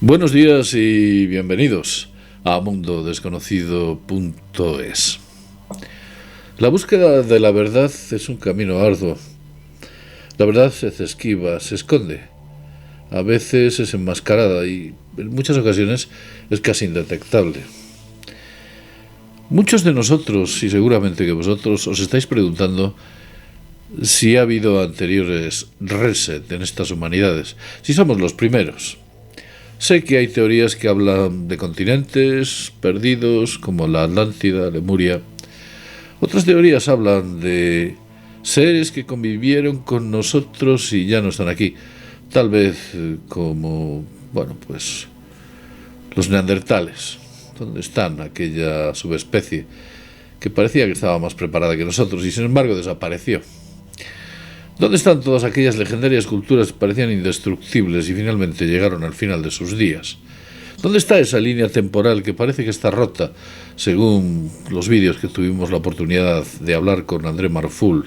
Buenos días y bienvenidos a mundodesconocido.es. La búsqueda de la verdad es un camino arduo. La verdad se esquiva, se esconde. A veces es enmascarada y en muchas ocasiones es casi indetectable. Muchos de nosotros, y seguramente que vosotros, os estáis preguntando si ha habido anteriores reset en estas humanidades, si somos los primeros. Sé que hay teorías que hablan de continentes perdidos, como la Atlántida, Lemuria. Otras teorías hablan de seres que convivieron con nosotros y ya no están aquí. Tal vez como, los neandertales. ¿Dónde están aquella subespecie que parecía que estaba más preparada que nosotros y sin embargo desapareció? ¿Dónde están todas aquellas legendarias culturas que parecían indestructibles y finalmente llegaron al final de sus días? ¿Dónde está esa línea temporal que parece que está rota, según los vídeos que tuvimos la oportunidad de hablar con André Marfoul?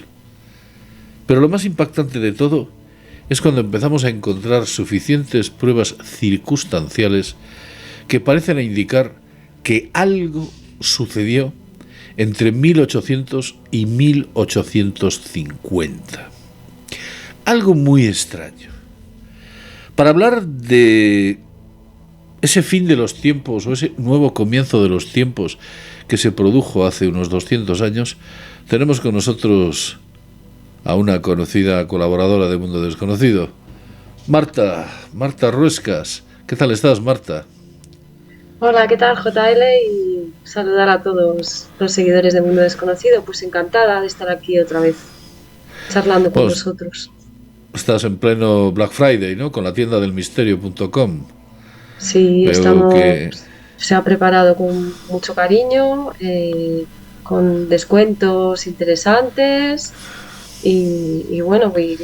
Pero lo más impactante de todo es cuando empezamos a encontrar suficientes pruebas circunstanciales que parecen indicar que algo sucedió entre 1800 y 1850. Algo muy extraño. Para hablar de ese fin de los tiempos o ese nuevo comienzo de los tiempos que se produjo hace unos 200 años, tenemos con nosotros a una conocida colaboradora de Mundo Desconocido, Marta Ruescas. ¿Qué tal estás, Marta? Hola, ¿qué tal, JL? Y saludar a todos los seguidores de Mundo Desconocido. Pues encantada de estar aquí otra vez, charlando con vosotros. Estás en pleno Black Friday, ¿no? Con la tienda del misterio.com. Sí, se ha preparado con mucho cariño, con descuentos interesantes y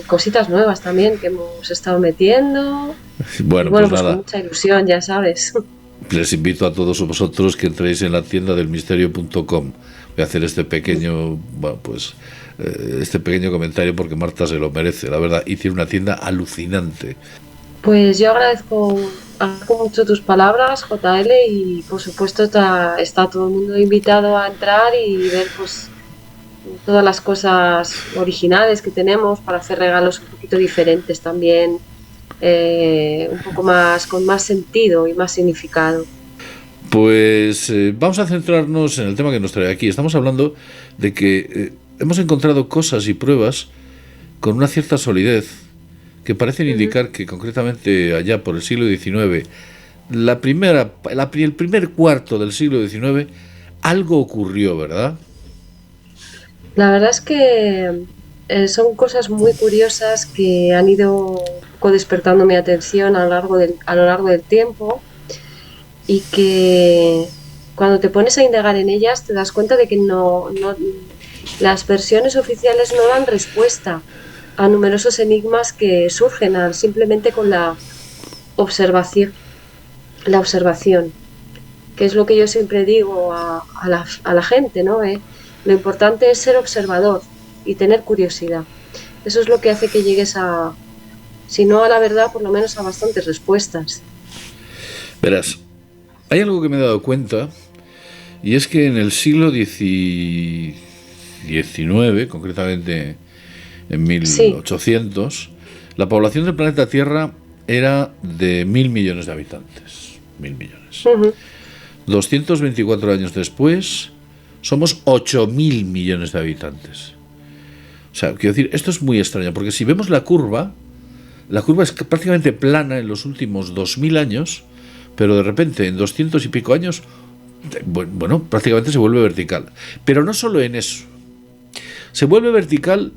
cositas nuevas también que hemos estado metiendo. Bueno, pues nada. Con mucha ilusión, ya sabes. Les invito a todos vosotros que entréis en la tienda del misterio.com. Voy a hacer este pequeño comentario porque Marta se lo merece, la verdad, y tiene una tienda alucinante. Pues yo agradezco mucho tus palabras, JL, y por supuesto está todo el mundo invitado a entrar y ver pues todas las cosas originales que tenemos para hacer regalos un poquito diferentes también, un poco más, con más sentido y más significado. Pues vamos a centrarnos en el tema que nos trae aquí. Estamos hablando de que hemos encontrado cosas y pruebas con una cierta solidez que parecen indicar que concretamente allá por el siglo XIX, el primer cuarto del siglo XIX, algo ocurrió, ¿verdad? La verdad es que son cosas muy curiosas que han ido un poco despertando mi atención a lo largo del tiempo, y que cuando te pones a indagar en ellas te das cuenta de que no las versiones oficiales no dan respuesta a numerosos enigmas que surgen simplemente con la observación, que es lo que yo siempre digo a la gente, ¿no? Lo importante es ser observador y tener curiosidad. Eso es lo que hace que llegues si no a la verdad, por lo menos a bastantes respuestas. Verás, hay algo que me he dado cuenta, y es que en el siglo XIX, concretamente en 1800, la población del planeta Tierra era de 1.000 millones de habitantes. 1.000 millones. 224 años después, somos 8.000 millones de habitantes. O sea, quiero decir, esto es muy extraño, porque si vemos la curva es prácticamente plana en los últimos 2.000 años, pero de repente en 200 y pico años, prácticamente se vuelve vertical. Pero no solo en eso. Se vuelve vertical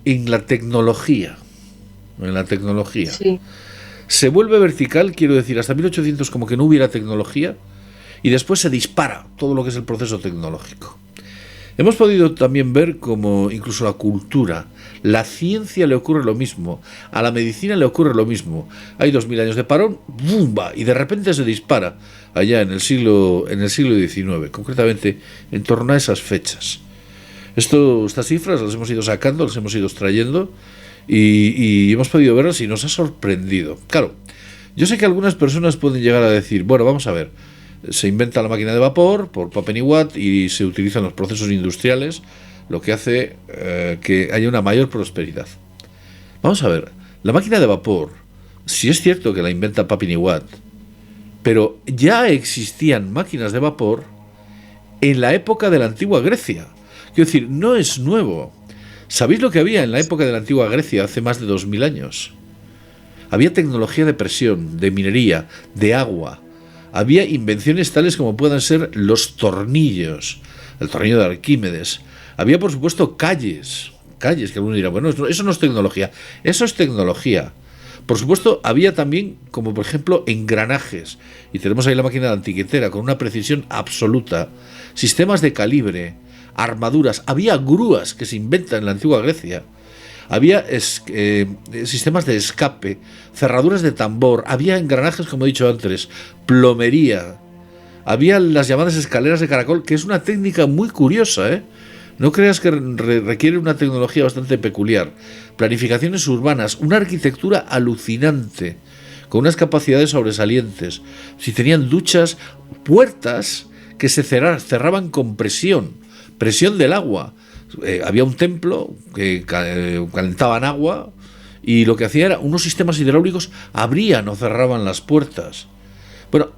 en la tecnología. Sí. Se vuelve vertical, quiero decir, hasta 1800 como que no hubiera tecnología, y después se dispara todo lo que es el proceso tecnológico. Hemos podido también ver cómo incluso la cultura, la ciencia le ocurre lo mismo, a la medicina le ocurre lo mismo. Hay 2000 años de parón, ¡bumba! Y de repente se dispara allá en el siglo XIX, concretamente en torno a esas fechas. Estas cifras las hemos ido sacando, las hemos ido extrayendo y hemos podido verlas y nos ha sorprendido. Claro, Yo sé que algunas personas pueden llegar a decir, bueno, vamos a ver, se inventa la máquina de vapor por Papenny-Watt y se utilizan los procesos industriales, lo que hace que haya una mayor prosperidad. Vamos a ver, la máquina de vapor, si es cierto que la inventa Papenny-Watt, pero ya existían máquinas de vapor en la época de la antigua Grecia. Quiero decir, no es nuevo. ¿Sabéis lo que había en la época de la antigua Grecia hace más de 2000 años? Había tecnología de presión, de minería, de agua. Había invenciones tales como puedan ser los tornillos, el tornillo de Arquímedes. Había, por supuesto, calles que alguno dirá, bueno, eso no es tecnología. Eso es tecnología. Por supuesto, había también, como por ejemplo, engranajes. Y tenemos ahí la máquina de antiquitera con una precisión absoluta. Sistemas de calibre, armaduras. Había grúas que se inventan en la antigua Grecia. Había sistemas de escape, cerraduras de tambor. Había engranajes, como he dicho antes, plomería. Había las llamadas escaleras de caracol, que es una técnica muy curiosa, ¿eh? No creas que requiere una tecnología bastante peculiar. Planificaciones urbanas, una arquitectura alucinante, con unas capacidades sobresalientes. Si tenían duchas, puertas que se cerraban con presión del agua. Había un templo que calentaban agua y lo que hacía era unos sistemas hidráulicos abrían o cerraban las puertas. Bueno,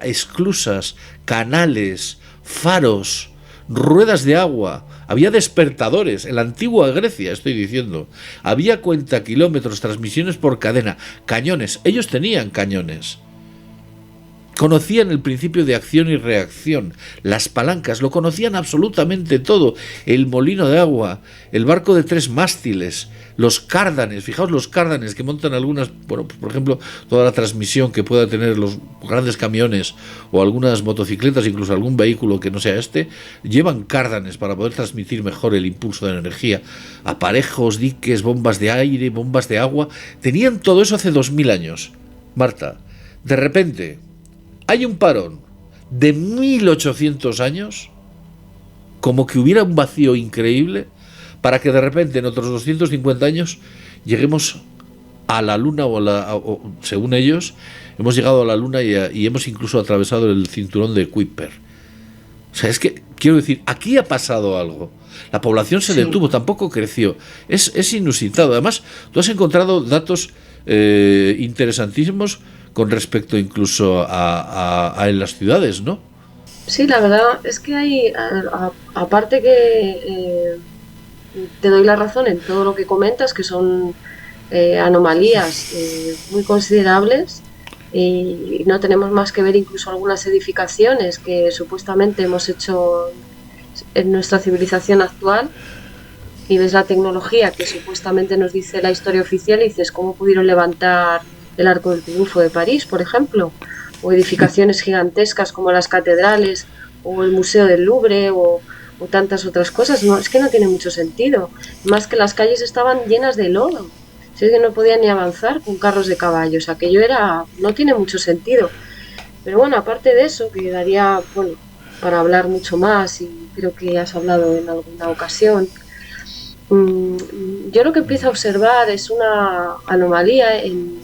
esclusas, canales, faros, ruedas de agua, había despertadores, en la antigua Grecia estoy diciendo, había cuentakilómetros, transmisiones por cadena, cañones, ellos tenían cañones. Conocían el principio de acción y reacción, las palancas, lo conocían absolutamente todo, el molino de agua, el barco de 3 mástiles, los cárdanes, fijaos los cárdanes que montan algunas, bueno, por ejemplo, toda la transmisión que pueda tener los grandes camiones o algunas motocicletas, incluso algún vehículo que no sea este, llevan cárdanes para poder transmitir mejor el impulso de la energía, aparejos, diques, bombas de aire, bombas de agua, tenían todo eso hace 2000 años. Marta, de repente hay un parón de 1800 años, como que hubiera un vacío increíble, para que de repente en otros 250 años lleguemos a la Luna, o según ellos, hemos llegado a la Luna y hemos incluso atravesado el cinturón de Kuiper. O sea, es que, quiero decir, aquí ha pasado algo. La población se detuvo, tampoco creció. Es inusitado. Además, tú has encontrado datos interesantísimos con respecto incluso a en las ciudades, ¿no? Sí, la verdad es que hay, aparte que te doy la razón en todo lo que comentas, que son anomalías muy considerables, y no tenemos más que ver incluso algunas edificaciones que supuestamente hemos hecho en nuestra civilización actual, y ves la tecnología que supuestamente nos dice la historia oficial y dices, ¿cómo pudieron levantar el Arco del Triunfo de París, por ejemplo? O edificaciones gigantescas como las catedrales o el Museo del Louvre o tantas otras cosas. No, es que no tiene mucho sentido. Más que las calles estaban llenas de lodo. Si es que no podían ni avanzar con carros de caballos. Aquello no tiene mucho sentido. Pero bueno, aparte de eso, que daría, bueno, para hablar mucho más, y creo que has hablado en alguna ocasión, yo lo que empiezo a observar es una anomalía en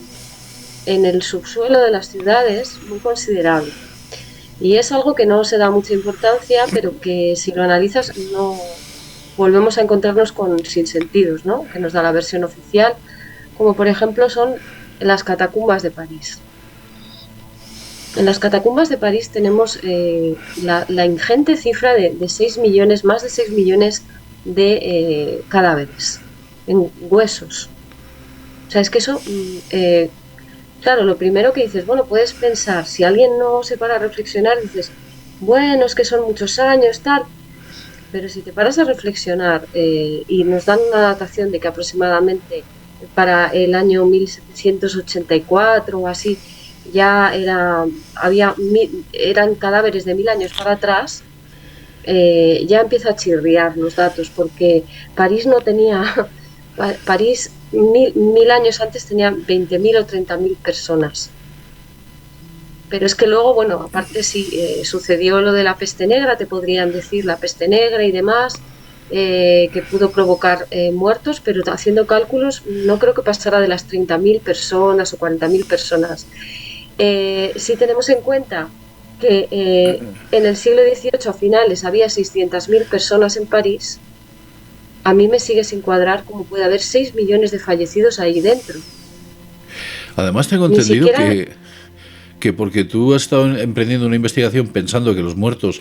el subsuelo de las ciudades muy considerable. Y es algo que no se da mucha importancia, pero que si lo analizas no volvemos a encontrarnos con sinsentidos, ¿no? Que nos da la versión oficial, como por ejemplo son las catacumbas de París. En las catacumbas de París tenemos la ingente cifra de 6 millones, más de 6 millones de cadáveres, en huesos. O sea, es que eso... claro, lo primero que dices, bueno, puedes pensar, si alguien no se para a reflexionar, dices, bueno, es que son muchos años, tal, pero si te paras a reflexionar y nos dan una datación de que aproximadamente para el año 1784 o así, ya eran cadáveres de 1000 años para atrás, ya empieza a chirriar los datos, porque París no tenía... París 1000 años antes tenía 20.000 o 30.000 personas. Pero es que luego, bueno, aparte sí, sucedió lo de la peste negra, te podrían decir la peste negra y demás, que pudo provocar muertos, pero haciendo cálculos no creo que pasara de las 30.000 personas o 40.000 personas. Si tenemos en cuenta que en el siglo XVIII a finales había 600.000 personas en París, a mí me sigue sin cuadrar cómo puede haber 6 millones de fallecidos ahí dentro. Además tengo Ni entendido siquiera... que porque tú has estado emprendiendo una investigación pensando que los muertos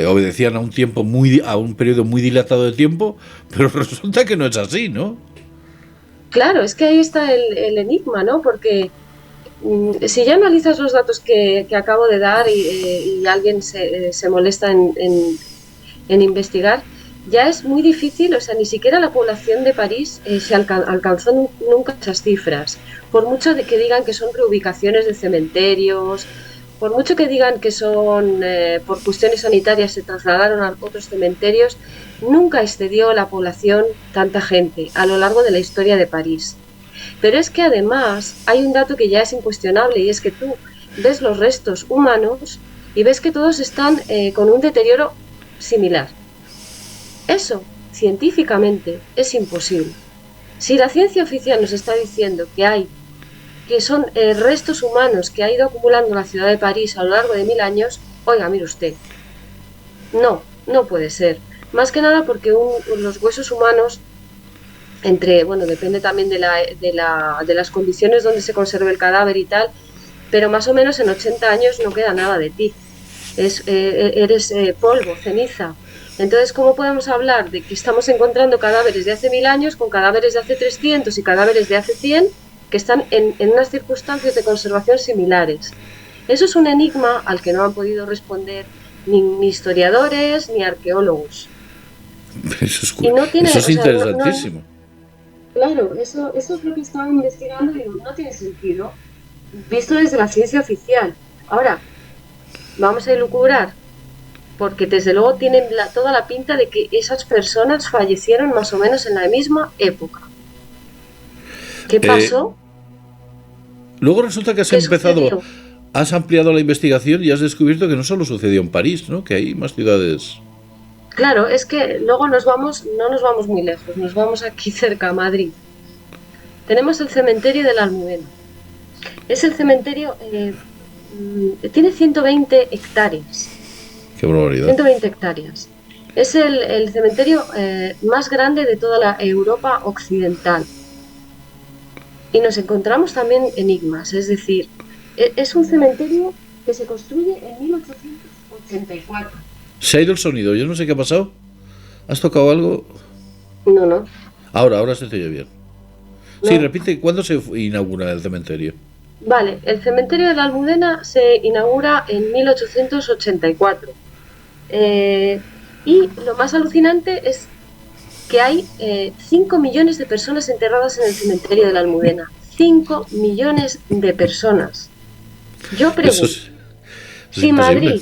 obedecían a un tiempo a un periodo muy dilatado de tiempo, pero resulta que no es así, ¿no? Claro, es que ahí está el enigma, ¿no? Porque si ya analizas los datos que acabo de dar y alguien se molesta en investigar, ya es muy difícil, o sea, ni siquiera la población de París se alcanzó nunca esas cifras. Por mucho de que digan que son reubicaciones de cementerios, por mucho que digan que son por cuestiones sanitarias se trasladaron a otros cementerios, nunca excedió la población tanta gente a lo largo de la historia de París. Pero es que además hay un dato que ya es incuestionable y es que tú ves los restos humanos y ves que todos están con un deterioro similar. Eso, científicamente, es imposible. Si la ciencia oficial nos está diciendo que son restos humanos que ha ido acumulando la ciudad de París a lo largo de 1000 años, oiga, mire usted, no puede ser. Más que nada porque los huesos humanos, bueno, depende también de las condiciones donde se conserve el cadáver y tal, pero más o menos en 80 años no queda nada de ti. Eres polvo, ceniza. Entonces, ¿cómo podemos hablar de que estamos encontrando cadáveres de hace 1000 años con cadáveres de hace 300 y cadáveres de hace 100 que están en unas circunstancias de conservación similares? Eso es un enigma al que no han podido responder ni historiadores ni arqueólogos. Eso es interesantísimo. Claro, eso es lo que estaba investigando y no tiene sentido, visto desde la ciencia oficial. Ahora, vamos a elucubrar, porque desde luego tienen toda la pinta de que esas personas fallecieron más o menos en la misma época. ¿Qué pasó? Luego resulta que has ampliado la investigación y has descubierto que no solo sucedió en París, ¿no? Que hay más ciudades. Claro, es que luego no nos vamos muy lejos, nos vamos aquí cerca, a Madrid. Tenemos el cementerio de la Almudena. Es el cementerio, tiene 120 hectáreas. Qué barbaridad. 120 hectáreas. Es el cementerio más grande de toda la Europa occidental. Y nos encontramos también enigmas, es decir, es un cementerio que se construye en 1884. Se ha ido el sonido, yo no sé qué ha pasado. ¿Has tocado algo? No. Ahora se te oye bien. No. Sí, repite, ¿cuándo se inaugura el cementerio? Vale, el cementerio de la Almudena se inaugura en 1884. Y lo más alucinante es que hay 5 millones de personas enterradas en el cementerio de la Almudena. 5 millones de personas. Yo pregunto, si Madrid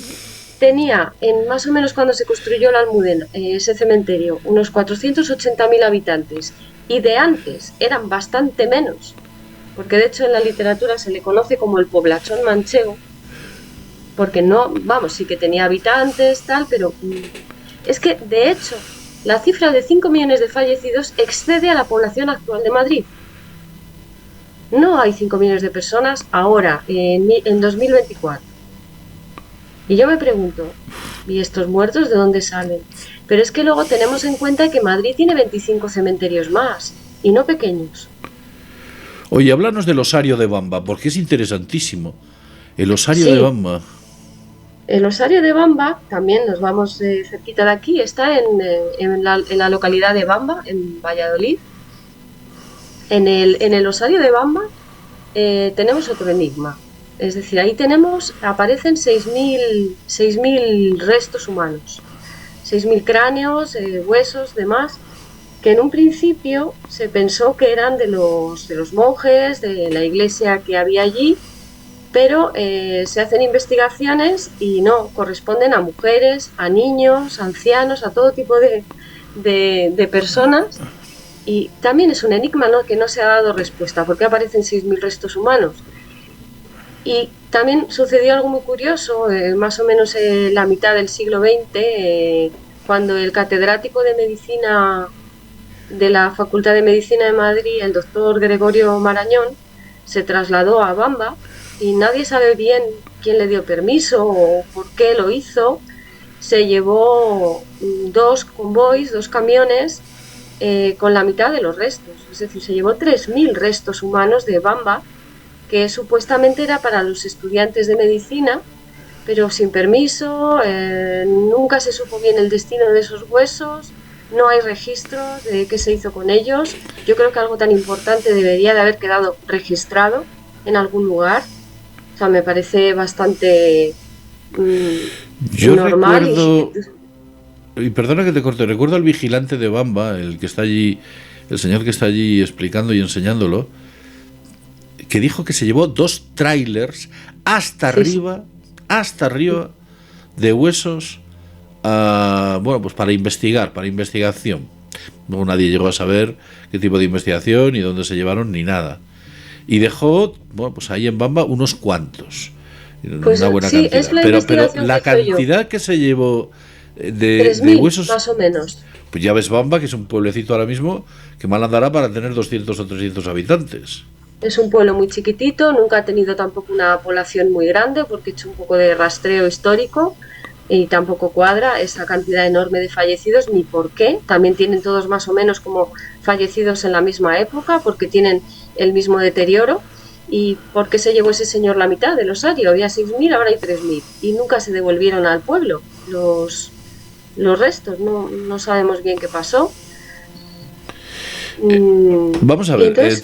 tenía, más o menos cuando se construyó la Almudena, ese cementerio, unos 480.000 habitantes, y de antes eran bastante menos, porque de hecho en la literatura se le conoce como el poblachón manchego, porque sí que tenía habitantes, tal, pero es que de hecho la cifra de 5 millones de fallecidos excede a la población actual de Madrid. No hay 5 millones de personas ahora, en 2024. Y yo me pregunto, ¿y estos muertos de dónde salen? Pero es que luego tenemos en cuenta que Madrid tiene 25 cementerios más, y no pequeños. Oye, háblanos del osario de Bamba, porque es interesantísimo. El osario de Bamba. El osario de Bamba, también nos vamos cerquita de aquí, está en la localidad de Bamba, en Valladolid. En el osario de Bamba tenemos otro enigma. Es decir, ahí aparecen 6.000 restos humanos, 6.000 cráneos, huesos, demás, que en un principio se pensó que eran de los monjes, de la iglesia que había allí, pero se hacen investigaciones y no, corresponden a mujeres, a niños, a ancianos, a todo tipo de personas. Y también es un enigma, ¿no?, que no se ha dado respuesta. ¿Por qué aparecen 6.000 restos humanos? Y también sucedió algo muy curioso, más o menos en la mitad del siglo XX, cuando el catedrático de medicina de la Facultad de Medicina de Madrid, el doctor Gregorio Marañón, se trasladó a Bamba y nadie sabe bien quién le dio permiso o por qué lo hizo. Se llevó 2 convoys, 2 camiones con la mitad de los restos. Es decir, se llevó 3.000 restos humanos de Bamba, que supuestamente era para los estudiantes de medicina, pero sin permiso. Nunca se supo bien el destino de esos huesos. No hay registros de qué se hizo con ellos. Yo creo que algo tan importante debería de haber quedado registrado en algún lugar. O sea, me parece bastante Yo normal. recuerdo, y perdona que te corte, recuerdo al vigilante de Bamba, el que está allí, el señor que está allí explicando y enseñándolo, que dijo que se llevó 2 trailers hasta arriba de huesos, bueno, pues para investigación. No, nadie llegó a saber qué tipo de investigación, ni dónde se llevaron, ni nada. Y dejó, bueno, pues ahí en Bamba unos cuantos. Pues una buena sí, cantidad. es la Pero investigación la que hice yo. cantidad que se llevó de 3.000 huesos, más o menos. pues ya ves Bamba, que es un pueblecito ahora mismo, que mal andará para tener 200 o 300 habitantes. Es un pueblo muy chiquitito, nunca ha tenido tampoco una población muy grande, porque he hecho un poco de rastreo histórico y tampoco cuadra esa cantidad enorme de fallecidos, ni por qué. También tienen todos más o menos como fallecidos en la misma época, porque tienen el mismo deterioro. ¿Y por qué se llevó ese señor la mitad del osario? Había 6.000, ahora hay 3.000. Y nunca se devolvieron al pueblo los restos. No sabemos bien qué pasó. Vamos a ver, entonces,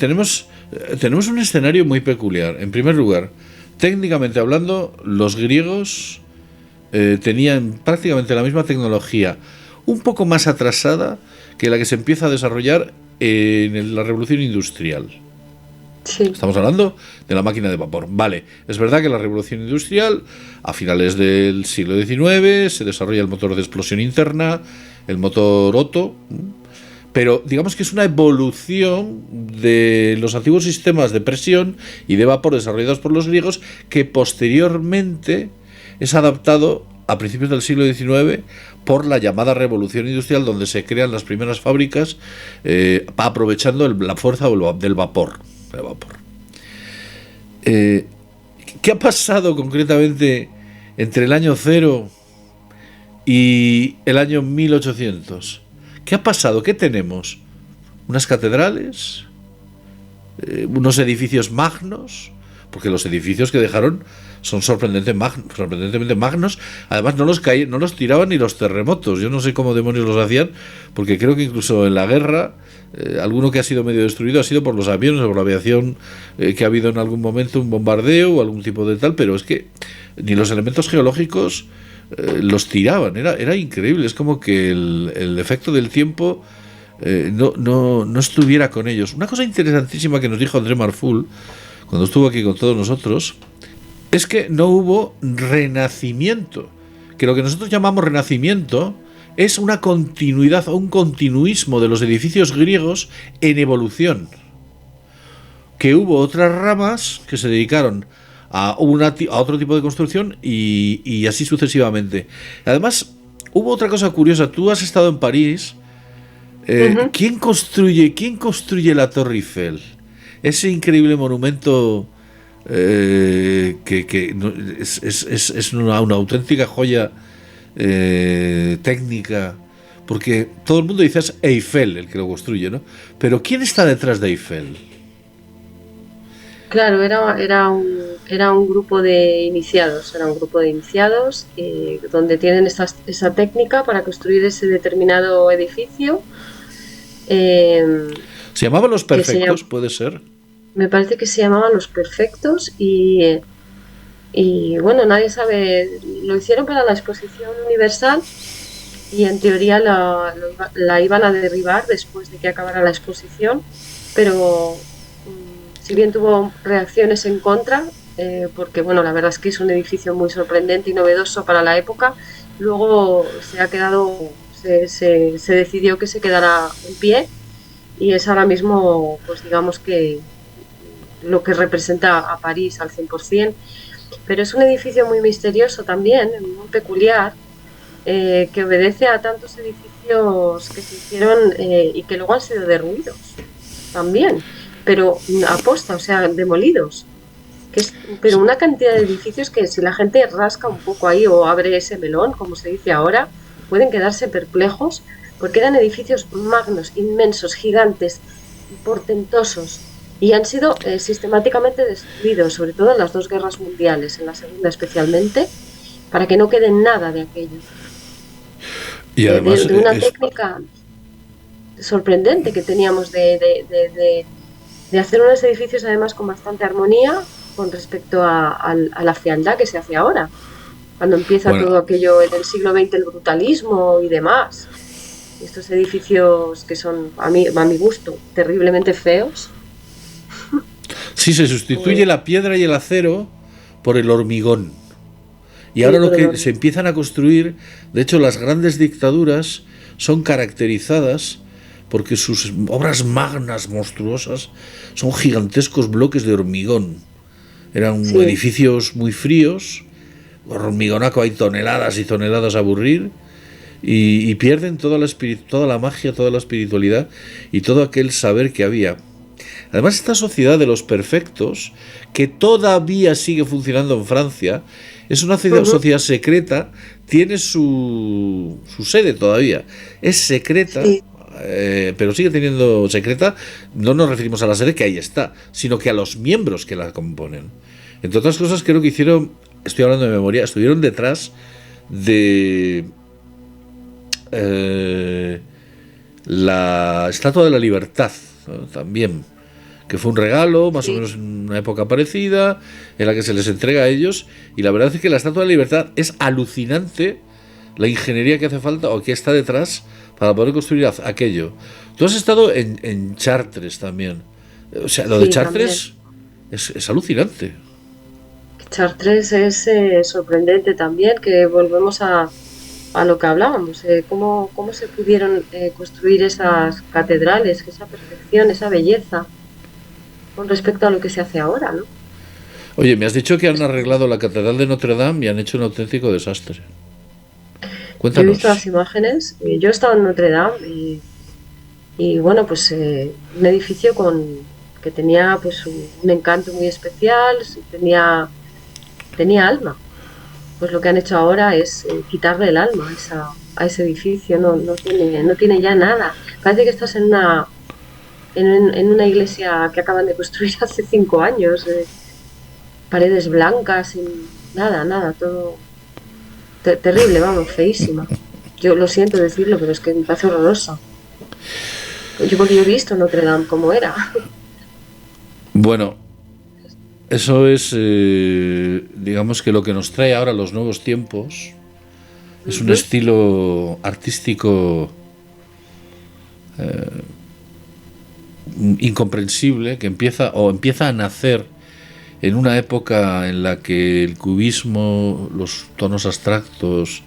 tenemos un escenario muy peculiar. En primer lugar, técnicamente hablando, los griegos tenían prácticamente la misma tecnología, un poco más atrasada que la que se empieza a desarrollar en la revolución industrial. sí. Estamos hablando de la máquina de vapor. Vale, es verdad que la revolución industrial, a finales del siglo XIX, se desarrolla el motor de explosión interna, el motor Otto, pero digamos que es una evolución de los antiguos sistemas de presión y de vapor desarrollados por los griegos, que posteriormente es adaptado a principios del siglo XIX por la llamada revolución industrial, donde se crean las primeras fábricas aprovechando la fuerza del vapor. ¿Qué ha pasado concretamente entre el año 0 y el año 1800? ¿Qué ha pasado? ¿Qué tenemos? ¿Unas catedrales? ¿Unos edificios magnos? Porque los edificios que dejaron son sorprendentemente magnos. Además, no los tiraban ni los terremotos. Yo no sé cómo demonios los hacían, porque creo que incluso en la guerra alguno que ha sido medio destruido ha sido por los aviones o por la aviación, que ha habido en algún momento un bombardeo o algún tipo de tal, pero es que ni los elementos geológicos los tiraban. Era increíble. Es como que el efecto del tiempo no estuviera con ellos. Una cosa interesantísima que nos dijo André Marful cuando estuvo aquí con todos nosotros es que no hubo renacimiento, que lo que nosotros llamamos renacimiento es una continuidad o un continuismo de los edificios griegos en evolución, que hubo otras ramas que se dedicaron a otro tipo de construcción y así sucesivamente. Además, hubo otra cosa curiosa. Tú has estado en París. ¿Quién construye la Torre Eiffel? Ese increíble monumento que es una auténtica joya técnica, porque todo el mundo dice es Eiffel el que lo construye, ¿no? Pero ¿quién está detrás de Eiffel? Claro, era un grupo de iniciados, donde tienen esa técnica para construir ese determinado edificio. ¿Se llamaban Los Perfectos, puede ser? Me parece que se llamaban Los Perfectos y bueno, nadie sabe, lo hicieron para la Exposición Universal y en teoría la iban a derribar después de que acabara la exposición, pero si bien tuvo reacciones en contra, porque bueno, la verdad es que es un edificio muy sorprendente y novedoso para la época, luego se decidió que se quedara en pie y es ahora mismo, pues digamos que lo que representa a París al 100%, pero es un edificio muy misterioso también, muy peculiar, que obedece a tantos edificios que se hicieron y que luego han sido derruidos también, pero aposta, o sea, demolidos. Pero una cantidad de edificios que si la gente rasca un poco ahí o abre ese melón, como se dice ahora, pueden quedarse perplejos porque eran edificios magnos, inmensos, gigantes, portentosos y han sido sistemáticamente destruidos, sobre todo en las dos guerras mundiales, en la segunda especialmente, para que no quede nada de aquello. Y además De una técnica sorprendente que teníamos de hacer unos edificios además con bastante armonía con respecto a la frialdad que se hace ahora, cuando empieza todo aquello en el siglo XX, el brutalismo y demás. Estos edificios que son, a mi gusto, terriblemente feos. Sí, se sustituye la piedra y el acero por el hormigón. Y ahora lo que se empiezan a construir, de hecho las grandes dictaduras son caracterizadas porque sus obras magnas, monstruosas, son gigantescos bloques de hormigón. Eran edificios muy fríos, hormigonaco, hay toneladas y toneladas a aburrir, y pierden toda la magia, toda la espiritualidad y todo aquel saber que había. Además, esta sociedad de los perfectos, que todavía sigue funcionando en Francia, es una sociedad secreta, tiene su sede todavía, es secreta, pero sigue teniendo secreta. No nos referimos a la sede, que ahí está, sino que a los miembros que la componen. Entre otras cosas, creo que hicieron, estoy hablando de memoria, estuvieron detrás de la Estatua de la Libertad, ¿no? También, que fue un regalo, más o menos en una época parecida, en la que se les entrega a ellos, y la verdad es que la Estatua de la Libertad es alucinante, la ingeniería que hace falta, o que está detrás, para poder construir aquello. Tú has estado en Chartres también, o sea, lo de Chartres es alucinante. Chartres es sorprendente también, que volvemos a lo que hablábamos, cómo se pudieron construir esas catedrales, esa perfección, esa belleza, con respecto a lo que se hace ahora, ¿no? Oye, me has dicho que han arreglado la Catedral de Notre Dame y han hecho un auténtico desastre. Cuéntanos. Yo he visto las imágenes, yo he estado en Notre Dame y bueno, pues un edificio que tenía pues un encanto muy especial, tenía alma. Pues lo que han hecho ahora es quitarle el alma a ese edificio, no tiene ya nada. Parece que estás en una iglesia que acaban de construir hace 5 años, paredes blancas, sin nada, todo terrible, vamos, feísima. Yo lo siento decirlo, pero es que me parece horrorosa. Porque yo he visto Notre Dame como era. Bueno, eso es, digamos que lo que nos trae ahora los nuevos tiempos es un estilo artístico incomprensible que empieza a nacer en una época en la que el cubismo, los tonos abstractos,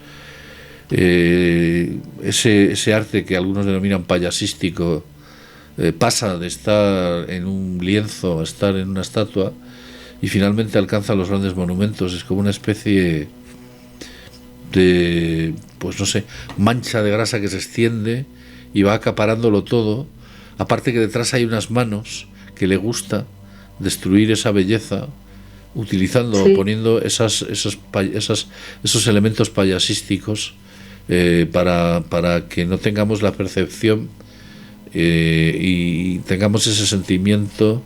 ese arte que algunos denominan payasístico, pasa de estar en un lienzo a estar en una estatua y finalmente alcanza los grandes monumentos. Es como una especie de, pues no sé, mancha de grasa que se extiende y va acaparándolo todo. Aparte que detrás hay unas manos que le gusta destruir esa belleza utilizando, poniendo esos elementos payasísticos para que no tengamos la percepción y tengamos ese sentimiento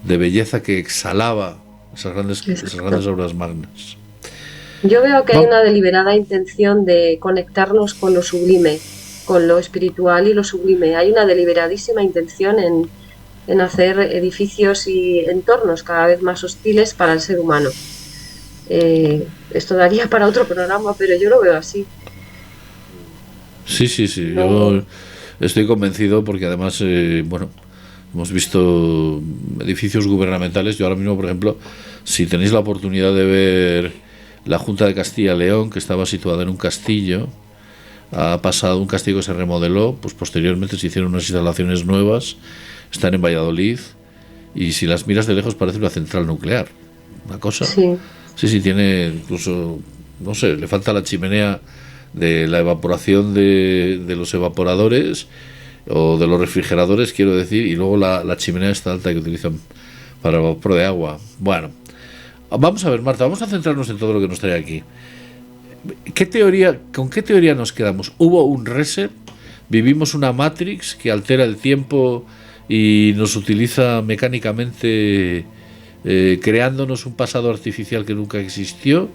de belleza que exhalaba esas grandes obras magnas. Yo veo que hay una deliberada intención de conectarnos con lo sublime, con lo espiritual y lo sublime. Hay una deliberadísima intención en hacer edificios y entornos cada vez más hostiles para el ser humano. Esto daría para otro programa, pero yo lo veo así. Sí. No. Yo estoy convencido porque además, hemos visto edificios gubernamentales. Yo ahora mismo, por ejemplo, si tenéis la oportunidad de ver la Junta de Castilla y León, que estaba situada en un castillo, ha pasado un castillo que se remodeló, pues posteriormente se hicieron unas instalaciones nuevas, están en Valladolid, y si las miras de lejos parece una central nuclear, una cosa. Sí, tiene incluso, no sé, le falta la chimenea de la evaporación de los evaporadores o de los refrigeradores, quiero decir, y luego la chimenea esta alta que utilizan para el vapor de agua. Bueno, vamos a ver, Marta, vamos a centrarnos en todo lo que nos trae aquí. ¿Con qué teoría nos quedamos? ¿Hubo un reset? ¿Vivimos una Matrix que altera el tiempo y nos utiliza mecánicamente, creándonos un pasado artificial que nunca existió?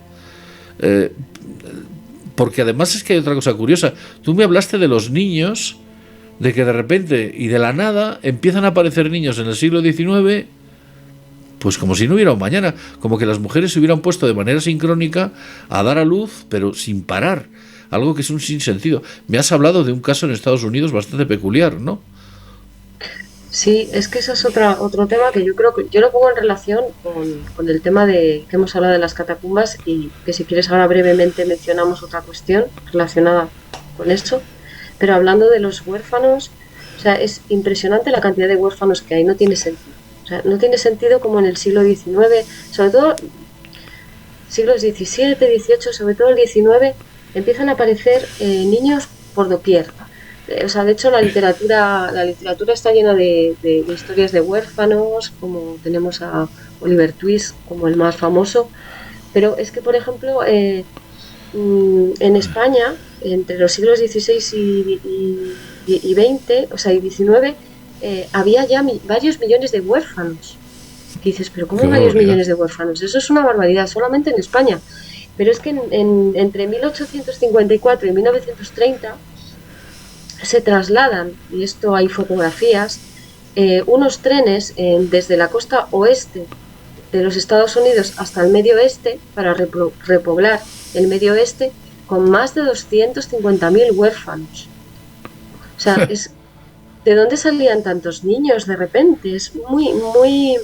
Porque además es que hay otra cosa curiosa. Tú me hablaste de los niños, de que de repente y de la nada empiezan a aparecer niños en el siglo XIX, pues como si no hubiera un mañana, como que las mujeres se hubieran puesto de manera sincrónica a dar a luz, pero sin parar, algo que es un sinsentido. Me has hablado de un caso en Estados Unidos bastante peculiar, ¿no? Sí, es que eso es otro tema que yo creo que yo lo pongo en relación con el tema de que hemos hablado de las catacumbas, y que si quieres ahora brevemente mencionamos otra cuestión relacionada con esto. Pero hablando de los huérfanos, o sea, es impresionante la cantidad de huérfanos que hay, no tiene sentido. O sea, no tiene sentido como en el siglo XIX, sobre todo siglos XVII, XVIII, sobre todo el XIX, empiezan a aparecer niños por doquier. O sea, de hecho la literatura está llena de historias de huérfanos, como tenemos a Oliver Twist como el más famoso. Pero es que, por ejemplo, en España, entre los siglos XVI y XX, o sea, y XIX, había ya varios millones de huérfanos. Y dices, pero ¿cómo varios millones de huérfanos? Eso es una barbaridad, solamente en España. Pero es que entre 1854 y 1930 se trasladan, y esto hay fotografías, unos trenes desde la costa oeste de los Estados Unidos hasta el medio oeste para repoblar el medio oeste con más de 250.000 huérfanos. O sea, ¿de dónde salían tantos niños de repente? Es muy, muy,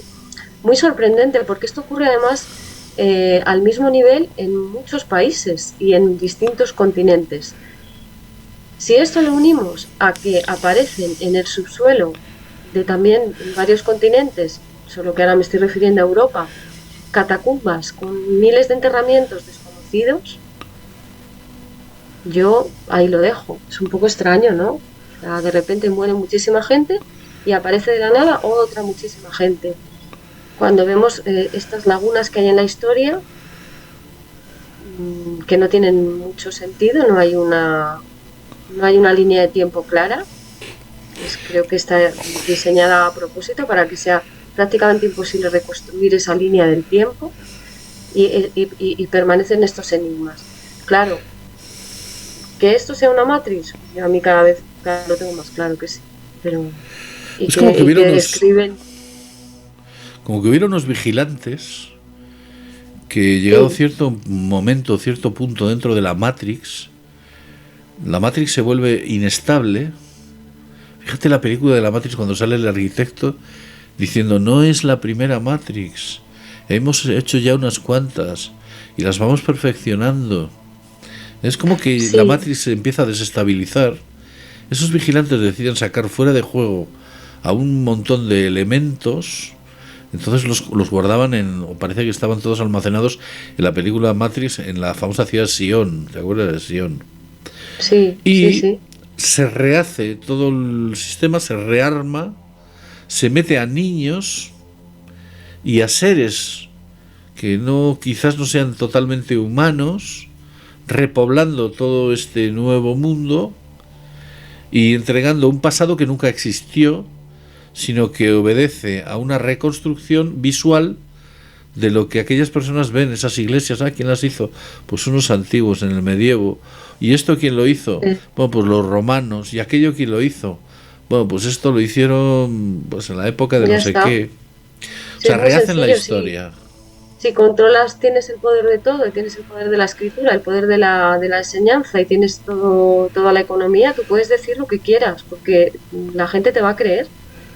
muy sorprendente, porque esto ocurre además al mismo nivel en muchos países y en distintos continentes. Si esto lo unimos a que aparecen en el subsuelo de también varios continentes, solo que ahora me estoy refiriendo a Europa, catacumbas con miles de enterramientos desconocidos, yo ahí lo dejo. Es un poco extraño, ¿no? O sea, de repente muere muchísima gente y aparece de la nada otra muchísima gente. Cuando vemos estas lagunas que hay en la historia, que no tienen mucho sentido, no hay una línea de tiempo clara, pues creo que está diseñada a propósito para que sea prácticamente imposible reconstruir esa línea del tiempo, y permanecen estos enigmas. Claro, que esto sea una Matrix, yo a mí cada vez lo tengo más claro que sí, pero es como que hubiera unos vigilantes que, llegado cierto momento, cierto punto dentro de la Matrix se vuelve inestable. Fíjate la película de la Matrix cuando sale el arquitecto diciendo: no es la primera Matrix, hemos hecho ya unas cuantas y las vamos perfeccionando. Es como que la Matrix se empieza a desestabilizar. Esos vigilantes deciden sacar fuera de juego a un montón de elementos. Entonces los guardaban o parece que estaban todos almacenados en la película Matrix, en la famosa ciudad de Sion. ¿Te acuerdas de Sion? Sí, y se rehace todo el sistema, se rearma, se mete a niños y a seres que quizás no sean totalmente humanos, repoblando todo este nuevo mundo y entregando un pasado que nunca existió, sino que obedece a una reconstrucción visual de lo que aquellas personas ven, esas iglesias. ¿Quién las hizo? Pues unos antiguos en el medievo. ¿Y esto quién lo hizo? Bueno, pues los romanos. ¿Y aquello quién lo hizo? Bueno, pues esto lo hicieron pues en la época de no sé qué. O sea, rehacen la historia. Si controlas, tienes el poder de todo, tienes el poder de la escritura, el poder de la enseñanza, y tienes toda la economía, tú puedes decir lo que quieras, porque la gente te va a creer.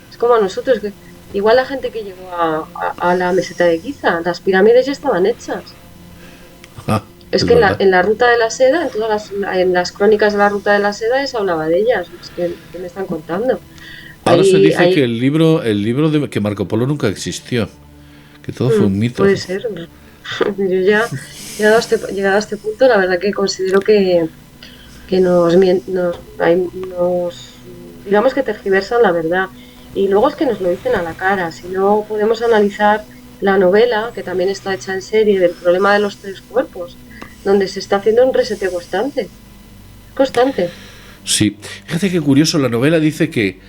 Es como a nosotros, que igual la gente que llegó a la meseta de Giza, las pirámides ya estaban hechas. Es que en la ruta de la seda, en las crónicas de la ruta de la seda, se hablaba de ellas. Es que me están contando. Ahora se dice que el libro que Marco Polo nunca existió, que todo fue un mito. Puede ser. Yo ya, llegado a este punto, la verdad que considero que que digamos que tergiversan la verdad. Y luego es que nos lo dicen a la cara. Si no podemos analizar la novela, que también está hecha en serie, del problema de los 3 cuerpos, donde se está haciendo un reseteo constante. Sí, fíjate qué curioso, la novela dice que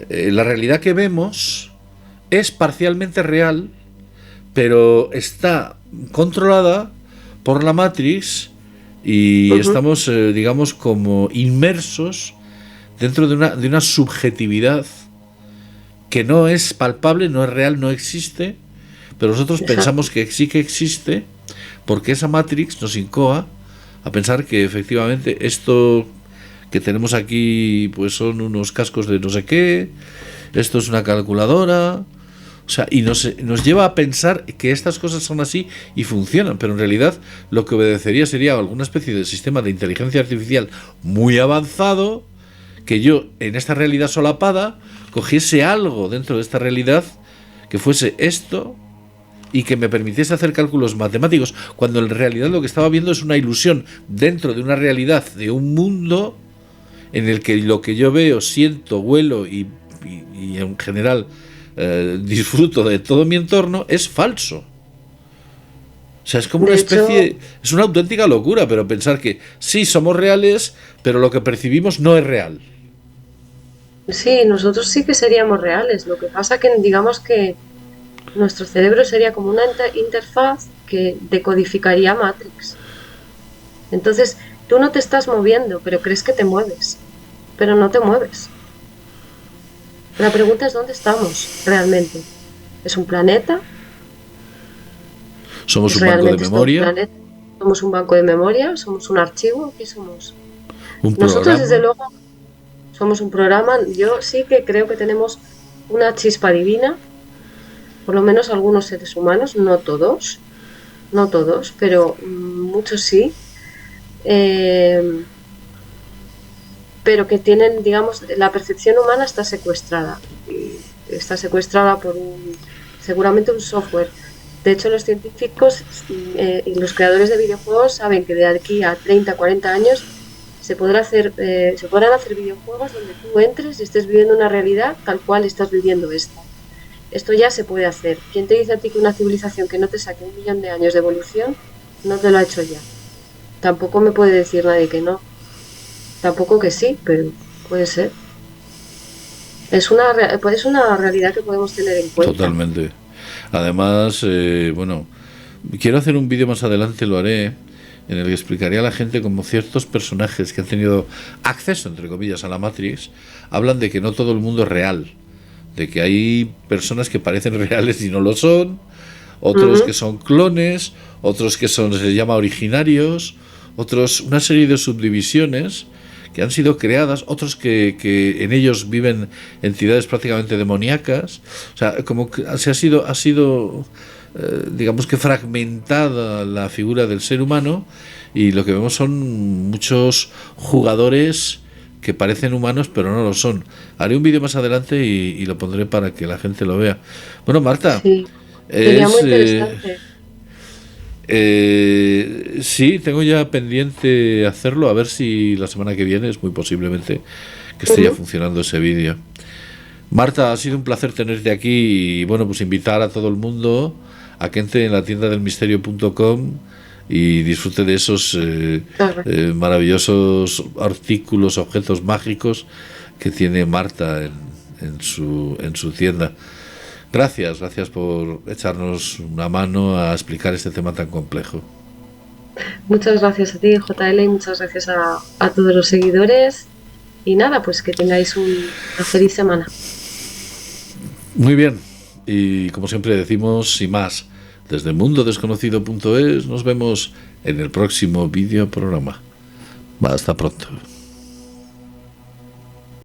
la realidad que vemos es parcialmente real, pero está controlada por la Matrix y estamos, digamos, como inmersos dentro de una subjetividad que no es palpable, no es real, no existe, pero nosotros pensamos que sí que existe, porque esa Matrix nos incoa a pensar que efectivamente esto que tenemos aquí pues son unos cascos de no sé qué, esto es una calculadora, o sea, y nos lleva a pensar que estas cosas son así y funcionan, pero en realidad lo que obedecería sería alguna especie de sistema de inteligencia artificial muy avanzado, que yo en esta realidad solapada cogiese algo dentro de esta realidad que fuese esto y que me permitiese hacer cálculos matemáticos, cuando en realidad lo que estaba viendo es una ilusión dentro de una realidad, de un mundo en el que lo que yo veo, siento, huelo y en general disfruto de todo mi entorno es falso. O sea, es como una especie, es una auténtica locura, pero pensar que sí, somos reales, pero lo que percibimos no es real. Sí, nosotros sí que seríamos reales. Lo que pasa que digamos que nuestro cerebro sería como una interfaz que decodificaría Matrix. Entonces, tú no te estás moviendo, pero crees que te mueves, pero no te mueves. La pregunta es ¿dónde estamos realmente? ¿Es un planeta? ¿Somos un banco de memoria? ¿Somos un banco de memoria? ¿Somos un archivo? ¿Qué somos? Nosotros, programa. Desde luego, somos un programa. Yo sí que creo que tenemos una chispa divina, por lo menos algunos seres humanos, no todos, pero muchos sí. Pero que tienen, digamos, la percepción humana está secuestrada. Está secuestrada por seguramente un software. De hecho, los científicos y los creadores de videojuegos saben que de aquí a 30, 40 años se podrán hacer videojuegos donde tú entres y estés viviendo una realidad tal cual estás viviendo esta. Esto ya se puede hacer. ¿Quién te dice a ti que una civilización que no te saque 1 millón de años de evolución no te lo ha hecho ya? Tampoco me puede decir nadie que no. Tampoco que sí, pero puede ser. Es una realidad que podemos tener en cuenta. Totalmente. Además, bueno, quiero hacer un vídeo más adelante, lo haré, en el que explicaré a la gente cómo ciertos personajes que han tenido acceso, entre comillas, a la Matrix, hablan de que no todo el mundo es real, de que hay personas que parecen reales y no lo son, otros que son clones, otros que se les llama originarios, otros, una serie de subdivisiones que han sido creadas, otros que en ellos viven entidades prácticamente demoníacas. O sea, como que ha sido digamos que fragmentada la figura del ser humano, y lo que vemos son muchos jugadores que parecen humanos pero no lo son. Haré un vídeo más adelante y lo pondré para que la gente lo vea. Bueno, Marta, sí, sería muy interesante. Sí, tengo ya pendiente hacerlo, a ver si la semana que viene, es muy posiblemente que esté ya funcionando ese vídeo. Marta, ha sido un placer tenerte aquí y bueno, pues invitar a todo el mundo a que entre en la tienda del misterio.com y disfrute de esos maravillosos artículos, objetos mágicos que tiene Marta en su tienda. Gracias por echarnos una mano a explicar este tema tan complejo. Muchas gracias a ti, JL, y muchas gracias a todos los seguidores. Y nada, pues que tengáis una feliz semana. Muy bien. Y como siempre decimos, sin más, desde mundodesconocido.es nos vemos en el próximo vídeo programa. Hasta pronto.